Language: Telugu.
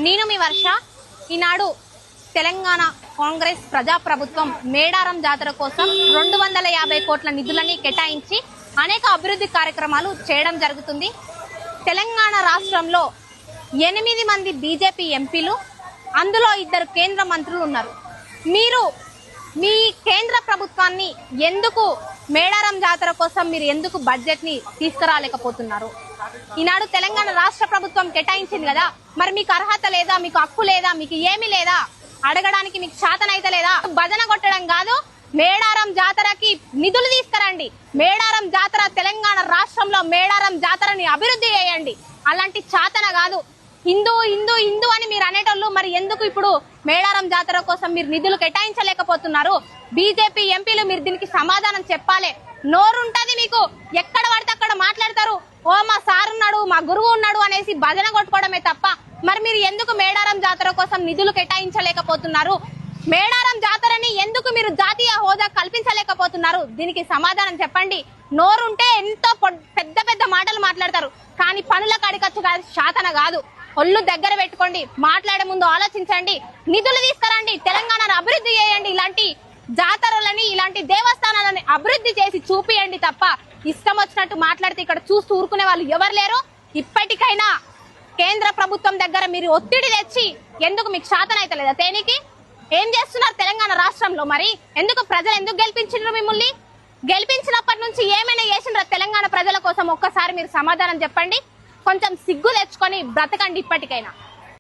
నేను మీ వర్ష. ఈనాడు తెలంగాణ కాంగ్రెస్ ప్రజాప్రభుత్వం మేడారం జాతర కోసం 250 కోట్ల నిధులని కేటాయించి అనేక అభివృద్ధి కార్యక్రమాలు చేయడం జరుగుతుంది. తెలంగాణ రాష్ట్రంలో 8 మంది బీజేపీ ఎంపీలు, అందులో 2 కేంద్ర మంత్రులు ఉన్నారు. మీరు మీ కేంద్ర ప్రభుత్వాన్ని ఎందుకు మేడారం జాతర కోసం మీరు ఎందుకు బడ్జెట్ ని తీసుకురాలేకపోతున్నారు? ఈనాడు తెలంగాణ రాష్ట్ర ప్రభుత్వం కేటాయించింది కదా, మరి మీకు అర్హత లేదా, మీకు హక్కు లేదా, మీకు ఏమీ లేదా? అడగడానికి మీకు శాతనైతే లేదా? భజన కొట్టడం కాదు, మేడారం జాతరకి నిధులు తీసుకురండి. మేడారం జాతర తెలంగాణ రాష్ట్రంలో మేడారం జాతరని అభివృద్ధి చేయండి. అలాంటి చాతన కాదు. హిందూ హిందూ హిందూ అని మీరు అనేటోళ్ళు మరి ఎందుకు ఇప్పుడు మేడారం జాతర కోసం మీరు నిధులు కేటాయించలేకపోతున్నారు? బీజేపీ ఎంపీలు మీరు దీనికి సమాధానం చెప్పాలి. నోరుంటది మీకు, ఎక్కడ పడితే అక్కడ మాట్లాడతారు. ఓ మా సార్ ఉన్నాడు, మా గురువు ఉన్నాడు అనేసి భజన కొట్టుకోవడమే తప్ప మరి మీరు ఎందుకు మేడారం జాతర కోసం నిధులు కేటాయించలేకపోతున్నారు? మేడారం జాతరని ఎందుకు మీరు జాతీయ హోదా కల్పించలేకపోతున్నారు? దీనికి సమాధానం చెప్పండి. నోరుంటే ఎంతో పెద్ద పెద్ద మాటలు మాట్లాడతారు, కానీ పనుల కాడికచ్చు కాదు, శాతన కాదు. ఒళ్ళు దగ్గర పెట్టుకోండి, మాట్లాడే ముందు ఆలోచించండి. నిధులు తీసుకురండి, తెలంగాణను అభివృద్ధి చేయండి. ఇలాంటి జాతరలని, ఇలాంటి దేవస్థానాలని అభివృద్ధి చేసి చూపియండి తప్ప ఇష్టం వచ్చినట్టు మాట్లాడితే ఇక్కడ చూస్తూ ఊరుకునే వాళ్ళు ఎవరు లేరు. ఇప్పటికైనా కేంద్ర ప్రభుత్వం దగ్గర మీరు ఒత్తిడి తెచ్చి ఎందుకు మీకు శాతం అయితే లేదా? తేనికి ఏం చేస్తున్నారు తెలంగాణ రాష్ట్రంలో? మరి ఎందుకు ప్రజలు ఎందుకు గెలిపించారు మిమ్మల్ని? గెలిపించినప్పటి నుంచి ఏమైనా చేసిండ్రా తెలంగాణ ప్రజల కోసం? ఒక్కసారి మీరు సమాధానం చెప్పండి. కొంచెం సిగ్గు తెచ్చుకొని బ్రతకండి ఇప్పటికైనా.